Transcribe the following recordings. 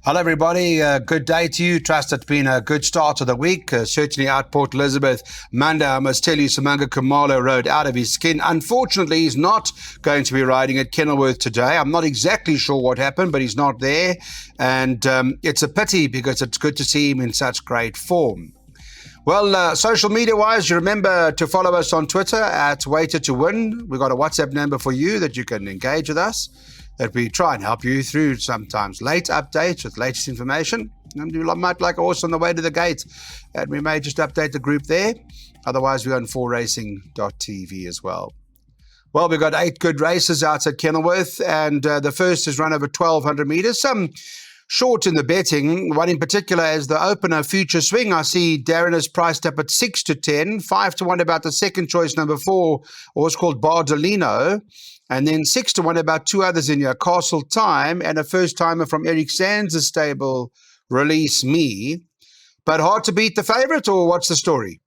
Hello, everybody. Good day to you. Trust it's been a good start of the week. Certainly out Port Elizabeth. Monday, I must tell you, Samanga Kumalo rode out of his skin. Unfortunately, he's not going to be riding at Kenilworth today. I'm not exactly sure what happened, but he's not there. And it's a pity because it's good to see him in such great form. Well, social media-wise, you remember to follow us on Twitter at Waiter to Win. We've got a WhatsApp number for you that you can engage with us, that we try and help you through sometimes late updates with latest information. And you might like a horse on the way to the gate, and we may just update the group there. Otherwise, we're on 4racing.tv as well. Well, we've got 8 good races out at Kenilworth, and the first is run over 1,200 metres. Some short in the betting. One in particular is the opener Future Swing. I see Darren is priced up at 6 to 10, 5 to 1 about the second choice, number 4, a horse called Bardolino. And then 6 to 1 about 2 others in here, Castle Time and a first-timer from Eric Sands' stable, Release Me. But hard to beat the favourite, or what's the story?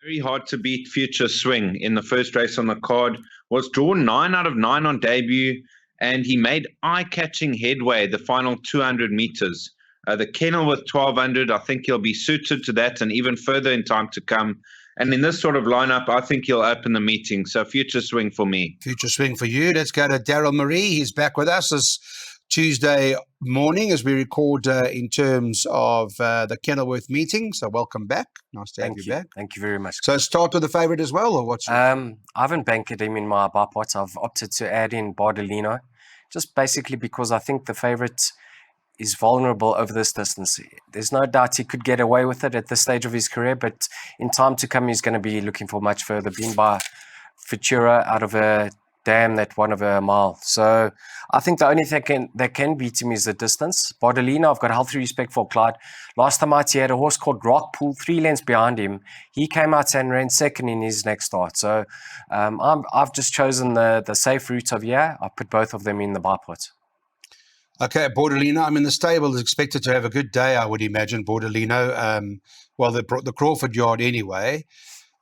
Very hard to beat Future Swing in the first race on the card. Was drawn 9 out of 9 on debut, and he made eye-catching headway the final 200 metres. The Kenilworth 1,200, I think he'll be suited to that and even further in time to come. And in this sort of lineup, I think he'll open the meeting. So Future Swing for me. Future Swing for you. Let's go to Daryl Marie. He's back with us this Tuesday morning as we record in terms of the Kenilworth meeting. So welcome back. Nice to have you back. Thank you very much. So start with the favourite as well, or what's I haven't banked him in my bar pot. I've opted to add in Bardolino, just basically because I think the favourite is vulnerable over this distance. There's no doubt he could get away with it at this stage of his career, but in time to come, he's going to be looking for much further, being by Futura out of a dam that won over a mile. So I think the only thing that can beat him is the distance. Bardolino, I've got healthy respect for Clyde. Last time out, he had a horse called Rockpool, 3 lengths behind him. He came out and ran second in his next start. So I've just chosen the safe route of I put both of them in the bar pot. Okay, Bardolino. I mean, the stable is expected to have a good day, I would imagine, Bardolino. Well, the Crawford yard anyway.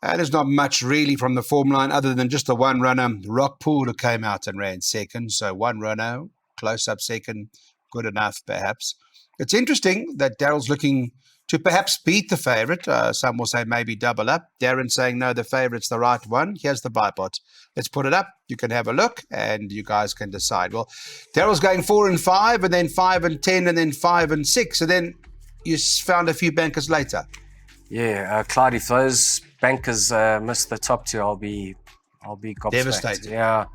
There's not much really from the form line other than just the one runner, Rockpool, who came out and ran second. So one runner, close up second, good enough perhaps. It's interesting that Daryl's looking to perhaps beat the favourite. Some will say maybe double up. Darren saying, no, the favourite's the right one. Here's the buy pot. Let's put it up. You can have a look and you guys can decide. Well, Daryl's going 4 and 5 and then 5 and 10 and then 5 and 6. And then you found a few bankers later. Yeah, Clyde, if those bankers miss the top 2, I'll be gobsmacked. Devastated. Yeah,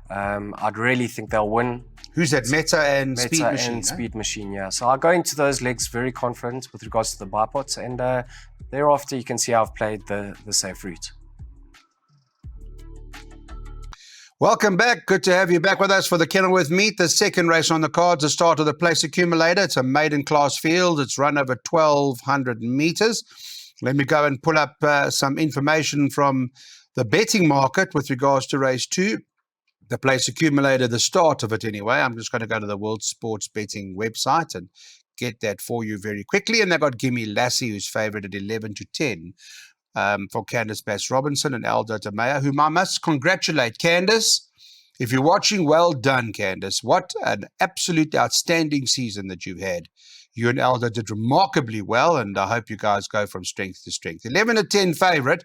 I'd really think they'll win. Who's that? Meta and Speed Meta Machine. and Speed Machine, yeah. So I'll go into those legs very confident with regards to the buy pots, and thereafter you can see how I've played the safe route. Welcome back. Good to have you back with us for the Kenilworth meet. The second race on the cards, the start of the Place Accumulator. It's a maiden class field. It's run over 1,200 metres. Let me go and pull up some information from the betting market with regards to race 2. The Place Accumulator, the start of it anyway. I'm just going to go to the World Sports Betting website and get that for you very quickly. And they've got Gimme Lassie, who's favoured at 11 to 10 for Candice Bass-Robinson and Aldo Tamea, whom I must congratulate. Candice, if you're watching, well done, Candice. What an absolute outstanding season that you've had. You and Aldo did remarkably well, and I hope you guys go from strength to strength. 11 to 10 favourite.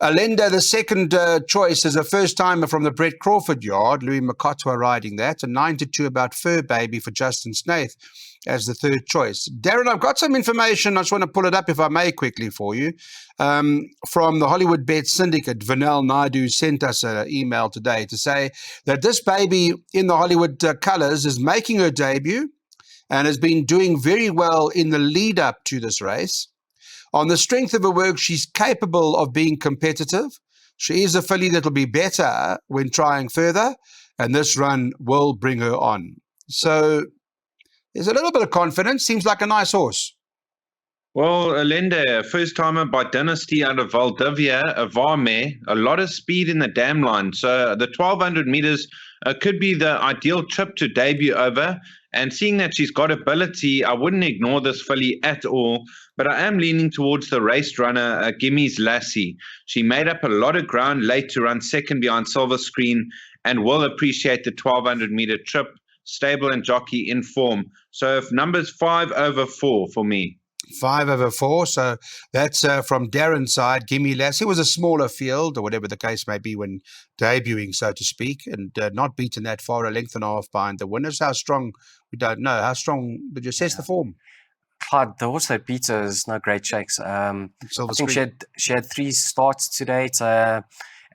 Alenda, the second choice, is a first-timer from the Brett Crawford yard. Louis Makotwa riding that. And 9 to 2 about Fur Baby for Justin Snaith as the third choice. Darren, I've got some information. I just want to pull it up, if I may, quickly for you. From the Hollywood Bet Syndicate, Vanel Naidu sent us an email today to say that this baby in the Hollywood colours is making her debut and has been doing very well in the lead up to this race. On the strength of her work, she's capable of being competitive. She is a filly that will be better when trying further, and this run will bring her on. So there's a little bit of confidence. Seems like a nice horse. Well, Alenda, first-timer by Dynasty out of Valdivia, a Varme, a lot of speed in the dam line. So the 1,200 metres could be the ideal trip to debut over. And seeing that she's got ability, I wouldn't ignore this filly at all. But I am leaning towards the race runner, Gimmy's Lassie. She made up a lot of ground late to run second behind Silver Screen and will appreciate the 1,200-metre trip. stable and jockey in form. So if numbers 5/4 for me. 5/4. So that's from Darren's side. Gimme Lassie was a smaller field, or whatever the case may be, when debuting, so to speak, and not beaten that far, a length and a half behind the winners. How strong? We don't know. How strong did you assess the form? Clyde, the horse that beat her is no great shakes. I Silver think Screen. she had 3 starts to date,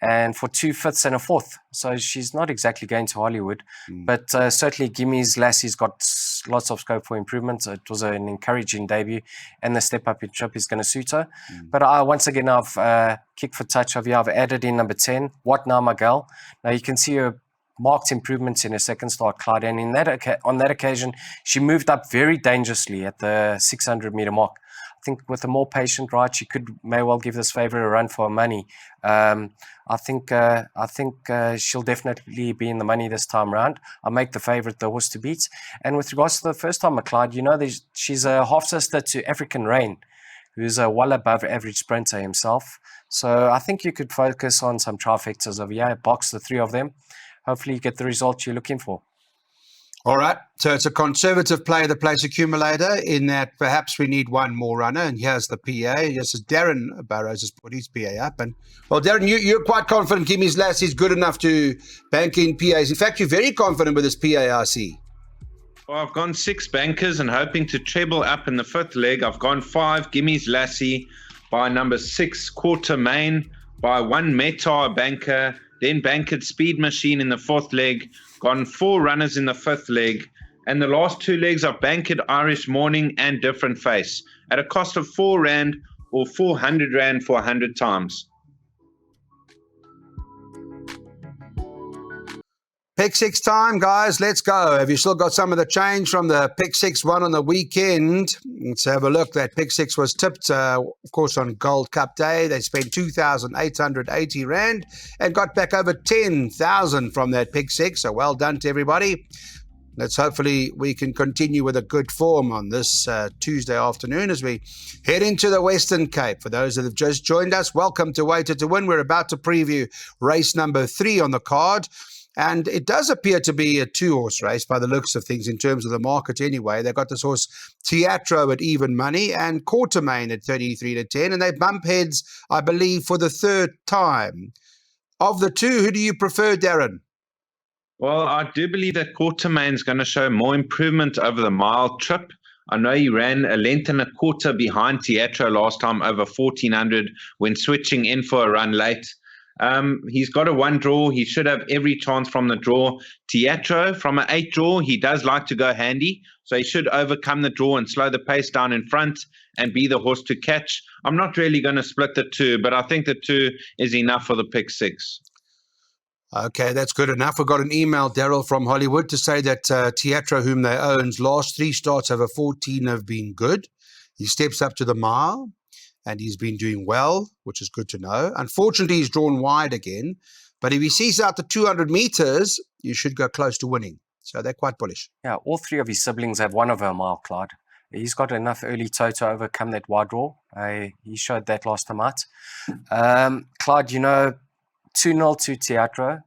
and for 2 fifths and a fourth. So she's not exactly going to Hollywood, but certainly Gimme's Lassie's got lots of scope for improvement. It was an encouraging debut, and the step up in trip is going to suit her. But once again, I've kicked for touch of you. I've added in number 10. What now, Miguel? Now you can see her marked improvements in her second start, Clyde, and on that occasion, she moved up very dangerously at the 600-meter mark. I think with a more patient ride, she may well give this favourite a run for her money. I think she'll definitely be in the money this time round. I'll make the favourite the horse to beat. And with regards to the first time, Clyde, she's a half sister to African Rain, who's a well above average sprinter himself. So I think you could focus on some trifectas box the 3 of them. Hopefully you get the result you're looking for. All right. So it's a conservative play, the place accumulator, in that perhaps we need one more runner. And here's the PA. Yes, Darren Burrows has put his PA up. And well, Darren, you're quite confident Gimmy's Lassie's good enough to bank in PAs. In fact, you're very confident with this PARC. Well, I've gone 6 bankers and hoping to treble up in the 5th leg. I've gone 5 Gimmy's Lassie, by number 6 Quarter Main, by 1 Metar banker, then bankered Speed Machine in the 4th leg, gone 4 runners in the 5th leg, and the last 2 legs I've bankered Irish Morning and Different Face at a cost of 4 Rand or 400 Rand for 100 times. Pick 6 time, guys. Let's go. Have you still got some of the change from the pick 6 one on the weekend? Let's have a look. That pick 6 was tipped, of course, on Gold Cup Day. They spent 2,880 Rand and got back over 10,000 from that pick 6. So well done to everybody. Let's hopefully we can continue with a good form on this Tuesday afternoon as we head into the Western Cape. For those that have just joined us, welcome to Waiter to Win. We're about to preview race number 3 on the card. And it does appear to be a 2-horse race by the looks of things in terms of the market anyway. They've got this horse Teatro at even money and Quartermain at 33-10. And they bump heads, I believe, for the 3rd time. Of the 2, who do you prefer, Darren? Well, I do believe that Quartermain's going to show more improvement over the mile trip. I know he ran a length and a quarter behind Teatro last time over 1,400 when switching in for a run late. He's got a 1 draw. He should have every chance from the draw. Teatro, from an 8 draw, he does like to go handy. So he should overcome the draw and slow the pace down in front and be the horse to catch. I'm not really going to split the 2, but I think the 2 is enough for the pick 6. Okay, that's good enough. We've got an email, Daryl, from Hollywood to say that Teatro, whom they own's last 3 starts over 14 have been good. He steps up to the mile. And he's been doing well, which is good to know. Unfortunately, he's drawn wide again. But if he sees out the 200 meters, you should go close to winning. So they're quite bullish. Yeah, all 3 of his siblings have 1 over a mile, Clyde. He's got enough early toe to overcome that wide draw. He showed that last time out. Clyde, 2-0 to Teatro.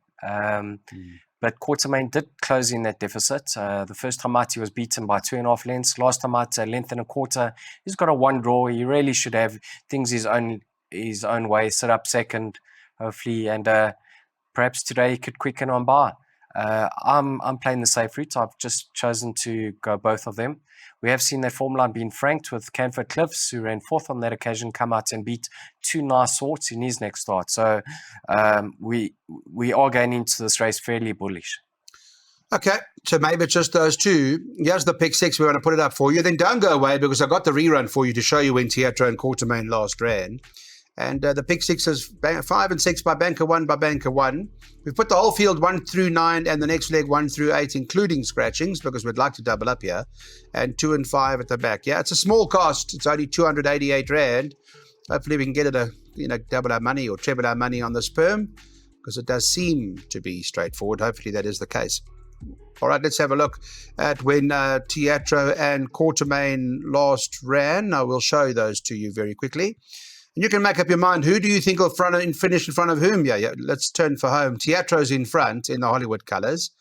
But Quartermain did close in that deficit. The first time out, he was beaten by 2.5 lengths. Last time out, a length and a quarter. He's got a 1 draw. He really should have things his own way, sit up second, hopefully. And perhaps today he could quicken on by. I'm playing the safe route. I've just chosen to go both of them. We have seen that form line being franked with Canford Cliffs, who ran 4th on that occasion, come out and beat 2 nice sorts in his next start. So we are going into this race fairly bullish. Okay, so maybe it's just those 2. Here's the pick 6. We're going to put it up for you. Then don't go away because I got the rerun for you to show you when Teatro and Quartermain last ran. And the pick 6 is 5 and 6 by banker 1 by banker 1. We've put the whole field 1 through 9 and the next leg 1 through 8, including scratchings, because we'd like to double up here. And 2 and 5 at the back. Yeah, it's a small cost. It's only 288 Rand. Hopefully we can get it double our money or treble our money on the sperm, because it does seem to be straightforward. Hopefully that is the case. All right, let's have a look at when Teatro and Quartermain last ran. I will show those to you very quickly. And you can make up your mind, who do you think will finish in front of whom? Yeah, let's turn for home. Teatro's in front in the Hollywood colours.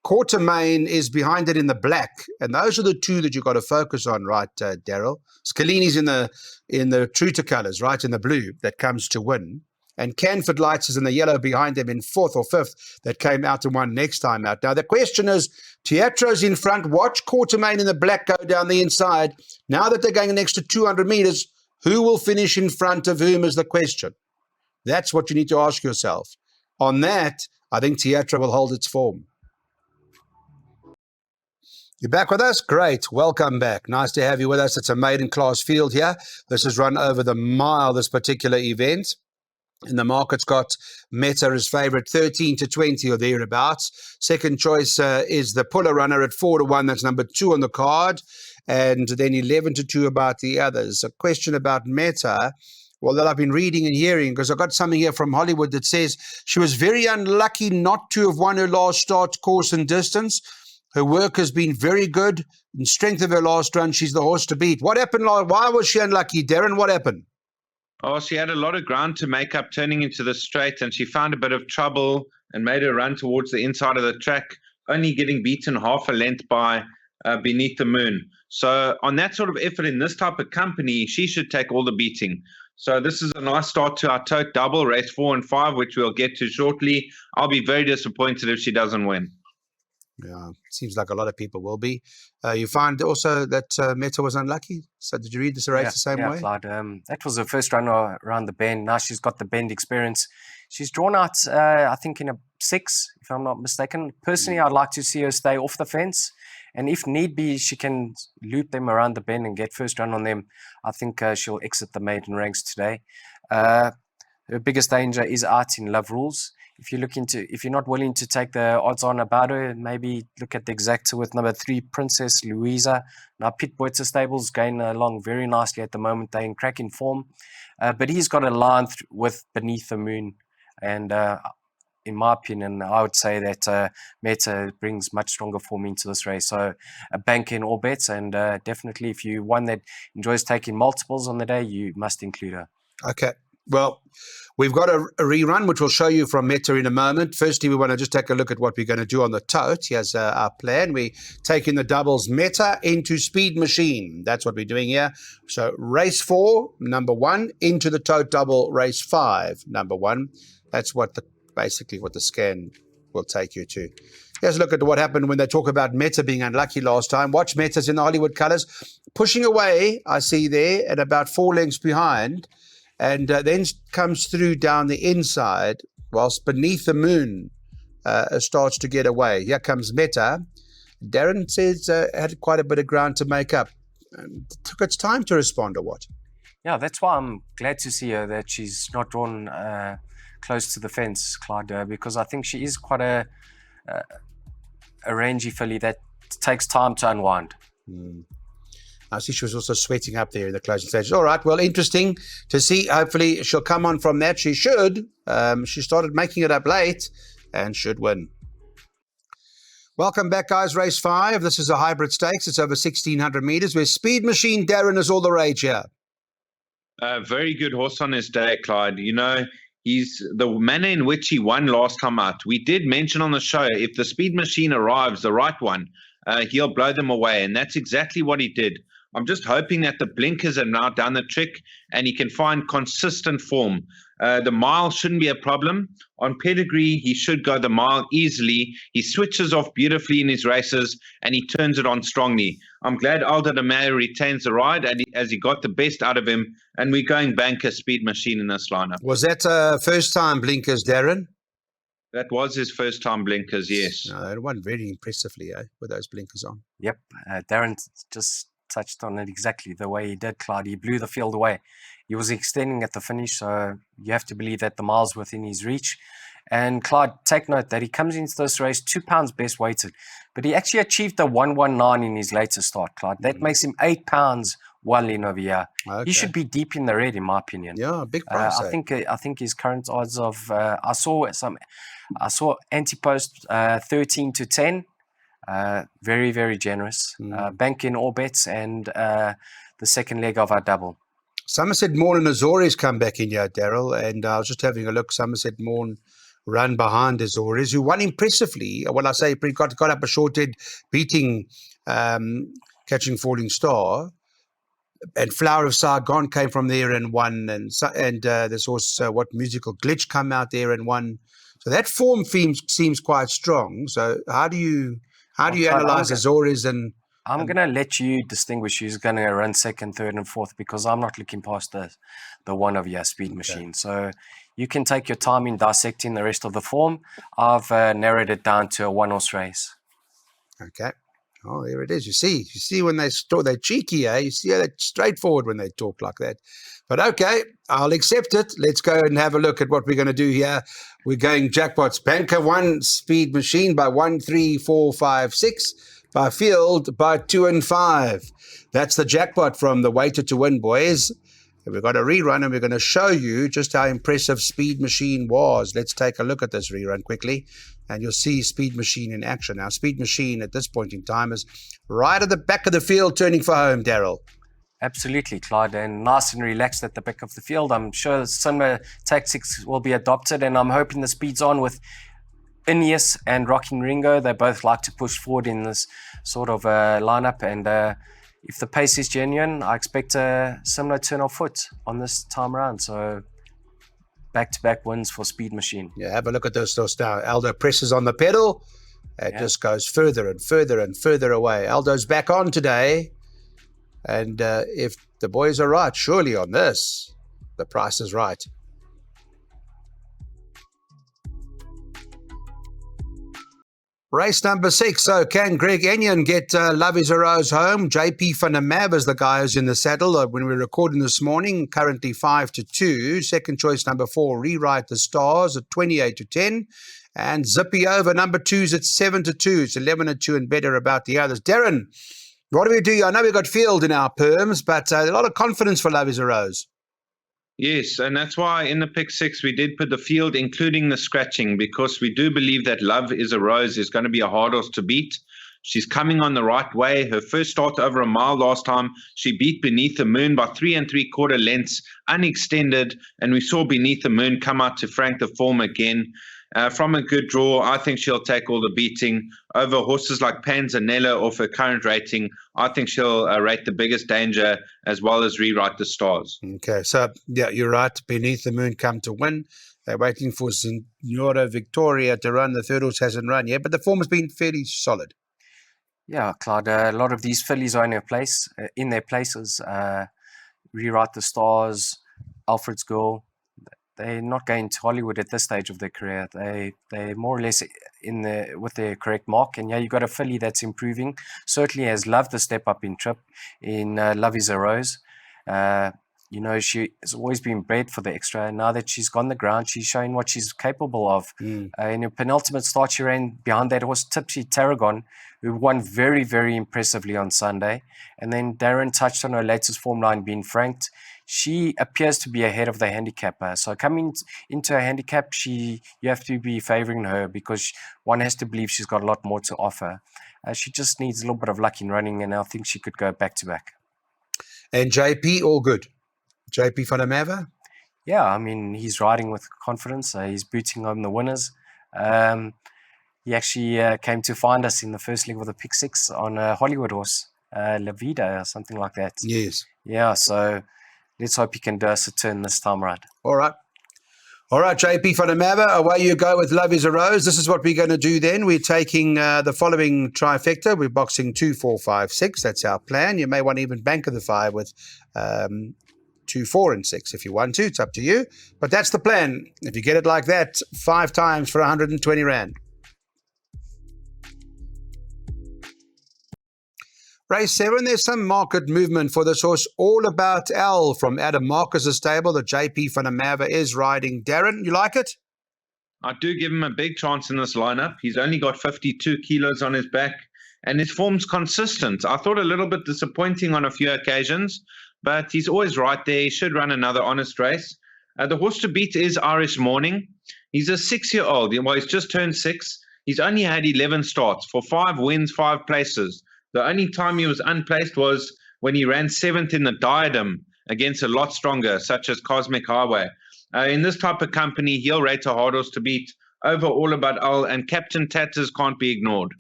Quartermain is behind it in the black, and those are the two that you've got to focus on, right, Daryl? Scalini's in the Truter colours, right, in the blue, that comes to win. And Canford Lights is in the yellow behind them in 4th or 5th, that came out and won next time out. Now, the question is, Teatro's in front. Watch Quartermain in the black go down the inside. Now that they're going an extra 200 metres, who will finish in front of whom is the question. That's what you need to ask yourself. On that, I think Teatro will hold its form. You're back with us? Great. Welcome back. Nice to have you with us. It's a maiden class field here. This is run over the mile, this particular event. And the market's got Meta as favourite, 13 to 20 or thereabouts. Second choice is the Puller Runner at 4 to 1. That's number 2 on the card. And then 11 to 2 about the others. A question about Meta. Well, that I've been reading and hearing, because I've got something here from Hollywood that says she was very unlucky not to have won her last start course and distance. Her work has been very good. In strength of her last run, she's the horse to beat. What happened? Why was she unlucky, Darren? What happened? Oh, she had a lot of ground to make up turning into the straight, and she found a bit of trouble and made her run towards the inside of the track, only getting beaten half a length by Beneath the Moon. So on that sort of effort in this type of company, she should take all the beating. So this is a nice start to our tote double, race 4 and 5, which we'll get to shortly. I'll be very disappointed if she doesn't win. Yeah, seems like a lot of people will be. You find also that Meta was unlucky. So did you read this race the same way? Clyde. That was her first run around the bend. Now she's got the bend experience. She's drawn out, I think, in a 6, if I'm not mistaken. Personally, I'd like to see her stay off the fence. And if need be, she can loop them around the bend and get first run on them. I think she'll exit the maiden ranks today. Her biggest danger is out in Love Rules. If you're not willing to take the odds on about her, maybe look at the exacta with number 3, Princess Louisa. Now, Pit Boyter Stables going along very nicely at the moment. They're in cracking form. But he's got a line with Beneath the Moon. And in my opinion, I would say that Meta brings much stronger form into this race. So a bank in all bets. And definitely, if you're one that enjoys taking multiples on the day, you must include her. Okay. Well, we've got a rerun, which we'll show you from Meta in a moment. Firstly, we want to just take a look at what we're going to do on the tote. Here's our plan. We're taking the doubles Meta into Speed Machine. That's what we're doing here. So race 4, number 1, into the tote double race 5, number 1. That's basically what the scan will take you to. Here's a look at what happened when they talk about Meta being unlucky last time. Watch Meta's in the Hollywood colours. Pushing away, I see there, at about 4 lengths behind. And then comes through down the inside, whilst Beneath the Moon starts to get away. Here comes Meta. Darren says had quite a bit of ground to make up. Took its time to respond, or what? Yeah, that's why I'm glad to see her that she's not drawn close to the fence, Clyde, because I think she is quite a rangy filly that takes time to unwind. I see she was also sweating up there in the closing stages. All right, well, interesting to see. Hopefully she'll come on from that. She should. She started making it up late and should win. Welcome back, guys. Race 5. This is a hybrid stakes. It's over 1,600 metres, where Speed Machine Darren is all the rage here. Very good horse on his day, Clyde. You know, he's the manner in which he won last time out. We did mention on the show, if the Speed Machine arrives, the right one, he'll blow them away. And that's exactly what he did. I'm just hoping that the blinkers have now done the trick and he can find consistent form. The mile shouldn't be a problem. On pedigree, he should go the mile easily. He switches off beautifully in his races and he turns it on strongly. I'm glad Aldo de Meyer retains the ride as he got the best out of him. And we're going banker Speed Machine in this lineup. Was that first time blinkers, Darren? That was his first time blinkers, yes. No, it won very impressively with those blinkers on. Yep, Darren just touched on it exactly the way he did, Clyde. He blew the field away. He was extending at the finish, so you have to believe that the mile's within his reach. And Clyde, take note that he comes into this race 2 pounds best weighted, but he actually achieved a 119 in his latest start, Clyde. That makes him 8 pounds well in over here. Okay. He should be deep in the red, in my opinion. Yeah, big price. I think his current odds of I saw anti-post 13 to 10. Very, very generous. Bank in all bets and the second leg of our double. Somerset Morn and Azores come back in here, Daryl, and I was just having a look. Somerset Morn run behind Azores, who won impressively. Well, I say got up a short head, beating Catching Falling Star. And Flower of Saigon came from there and won, and there's also what Musical Glitch come out there and won. So that form seems quite strong. So how do you analyze Azores and? I'm going to let you distinguish who's going to run second, third, and fourth, because I'm not looking past the one of your Speed Machine. So you can take your time in dissecting the rest of the form. I've narrowed it down to a one-horse race. Okay. Oh, there it is. You see when they're cheeky, eh? You see how they're straightforward when they talk like that. But okay, I'll accept it. Let's go and have a look at what we're going to do here. We're going jackpots. Banker 1, Speed Machine by 1, 3, 4, 5, 6. By field by 2 and 5. That's the jackpot from the Waiter to Win, boys. And we've got a rerun, and we're going to show you just how impressive Speed Machine was. Let's take a look at this rerun quickly, and you'll see Speed Machine in action. Now, Speed Machine at this point in time is right at the back of the field, turning for home, Daryl. Absolutely, Clyde, and nice and relaxed at the back of the field. I'm sure similar tactics will be adopted, and I'm hoping the speed's on with Ineos and Rocking Ringo. They both like to push forward in this sort of lineup, and if the pace is genuine, I expect a similar turn of foot on this time around. So back-to-back wins for Speed Machine. Yeah, have a look at this now. Aldo presses on the pedal. It just goes further and further and further away. Aldo's back on today. And if the boys are right, surely on this, the price is right. Race number 6. So can Greg Enyon get Love is a Rose home? JP van der Merwe is the guy who's in the saddle when we're recording this morning, currently 5-2. Second choice number 4, Rewrite the Stars at 28-10. And Zippy Over number 2's at 7-2. It's 11-2 and better about the others. Darren, what do we do? I know we've got field in our perms, but a lot of confidence for Love is a Rose. Yes, and that's why in the pick 6 we did put the field, including the scratching, because we do believe that Love is a Rose is going to be a hard horse to beat. She's coming on the right way. Her first start over a mile last time, she beat Beneath the Moon by 3 3/4 lengths, unextended, and we saw Beneath the Moon come out to frank the form again. From a good draw, I think she'll take all the beating. Over horses like Panzanella off her current rating, I think she'll rate the biggest danger as well as Rewrite the Stars. Okay, so yeah, you're right. Beneath the Moon come to win. They're waiting for Signora Victoria to run. The third horse hasn't run yet, but the form has been fairly solid. Yeah, Clyde, a lot of these fillies are in their places. Rewrite the Stars, Alfred's Girl. They're not going to Hollywood at this stage of their career. They're more or less with their correct mark. And yeah, you got a filly that's improving. Certainly has loved the step up in trip in Love is a Rose. She has always been bred for the extra. Now that she's gone the ground, she's showing what she's capable of. In her penultimate start, she ran behind that horse Tipsy Tarragon, who won very, very impressively on Sunday. And then Darren touched on her latest form line being franked. She appears to be ahead of the handicapper. So coming into a handicap, you have to be favouring her because one has to believe she's got a lot more to offer. She just needs a little bit of luck in running, and I think she could go back-to-back. And JP, all good? JP van der Merwe? Yeah, I mean, he's riding with confidence. He's booting on the winners. He actually came to find us in the first leg of the pick 6 on a Hollywood horse, La Vida or something like that. Yes. Yeah, so let's hope he can do us a turn this time around. All right, JP van der Merwe, away you go with Love is a Rose. This is what we're going to do then. We're taking the following trifecta. We're boxing 2, 4, 5, 6. That's our plan. You may want to even bank of the 5 with 2, 4, and 6 if you want to. It's up to you. But that's the plan. If you get it like that, 5 times for 120 Rand. Race 7, there's some market movement for this horse. All About Al from Adam Marcus's stable. The JP van der Merwe is riding. Darren, you like it? I do give him a big chance in this lineup. He's only got 52 kilos on his back, and his form's consistent. I thought a little bit disappointing on a few occasions, but he's always right there. He should run another honest race. The horse to beat is Irish Morning. He's a 6-year-old. Well, he's just turned 6. He's only had 11 starts for 5 wins, 5 places. The only time he was unplaced was when he ran 7th in the Diadem against a lot stronger, such as Cosmic Highway. In this type of company, he'll rate a hard horse to beat over All About Al, and Captain Tatters can't be ignored.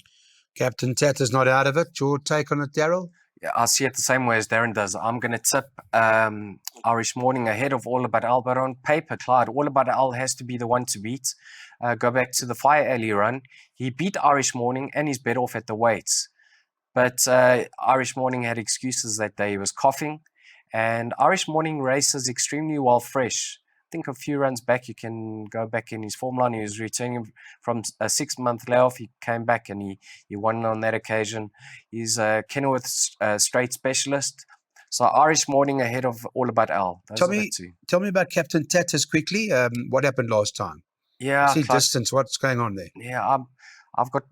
Captain Tatter's not out of it. Your take on it, Daryl? Yeah, I see it the same way as Darren does. I'm going to tip Irish Morning ahead of All About Al, but on paper, Clyde, All About Al has to be the one to beat. Go back to the Fire Alley run. He beat Irish Morning and he's bet off at the weights. But Irish Morning had excuses that day. He was coughing. And Irish Morning races extremely well fresh. I think a few runs back, you can go back in his form line. He was returning from a 6-month layoff. He came back and he won on that occasion. He's a Kenilworth straight specialist. So Irish Morning ahead of All About Al. Tell me about Captain Tatters quickly. What happened last time? Yeah, see distance. What's going on there? Yeah,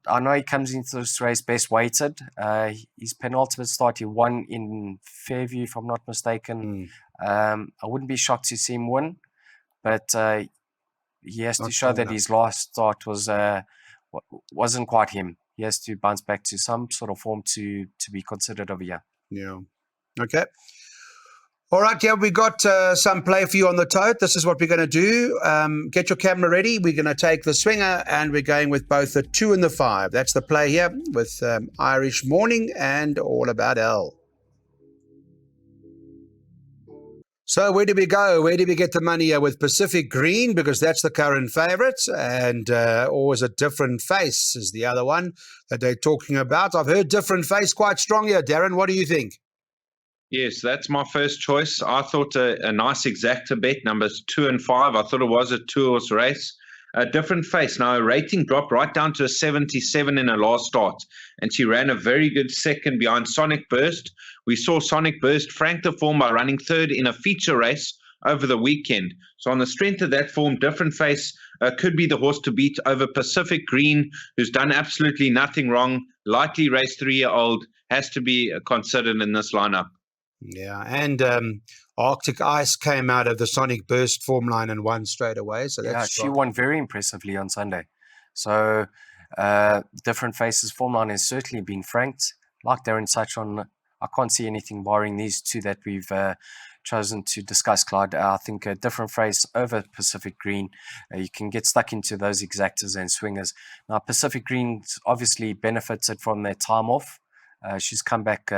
I know he comes into this race best weighted. His penultimate start, he won in Fairview, if I'm not mistaken. I wouldn't be shocked to see him win, but he has to show that his last start wasn't quite him. He has to bounce back to some sort of form to be considered over here. Yeah. Okay. All right, yeah, we got some play for you on the tote. This is what we're going to do. Get your camera ready. We're going to take the swinger and we're going with both the 2 and the 5. That's the play here with Irish Morning and All About Al. So where do we go? Where do we get the money here? With Pacific Green, because that's the current favourite, and Always a Different Face is the other one that they're talking about. I've heard Different Face quite strong here. Darren, what do you think? Yes, that's my first choice. I thought a nice exacta bet, numbers 2 and 5. I thought it was a 2-horse race. A Different Face. Now, her rating dropped right down to a 77 in her last start, and she ran a very good second behind Sonic Burst. We saw Sonic Burst frank the form by running third in a feature race over the weekend. So on the strength of that form, Different Face could be the horse to beat over Pacific Green, who's done absolutely nothing wrong. Lightly raced 3-year-old, has to be considered in this lineup. Yeah, and Arctic Ice came out of the Sonic Burst form line and won straight away. So that's she won very impressively on Sunday. So Different Faces form line has certainly been franked. Like Darren touched on, I can't see anything barring these two that we've chosen to discuss, Clyde. I think a Different Face over Pacific Green. You can get stuck into those exactas and swingers. Now, Pacific Green obviously benefited from their time off. She's come back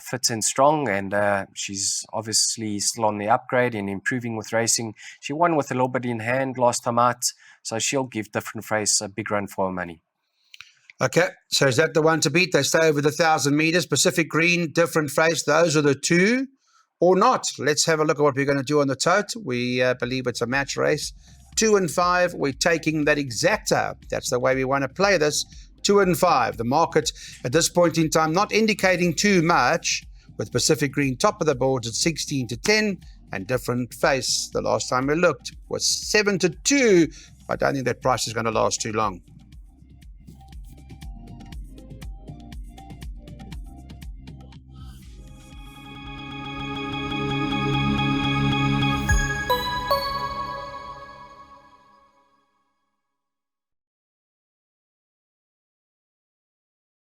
fit and strong, and she's obviously still on the upgrade and improving with racing. She won with a little bit in hand last time out, so she'll give Different Face a big run for her money. Okay, so is that the one to beat? They stay over the 1,000 meters. Pacific Green, Different Face, those are the two, or not? Let's have a look at what we're going to do on the tote. We believe it's a match race. 2 and 5, we're taking that exacta. That's the way we want to play this. 2 and 5. The market at this point in time not indicating too much, with Pacific Green top of the boards at 16-10, and Different Face, the last time we looked, was 7-2. I don't think that price is going to last too long.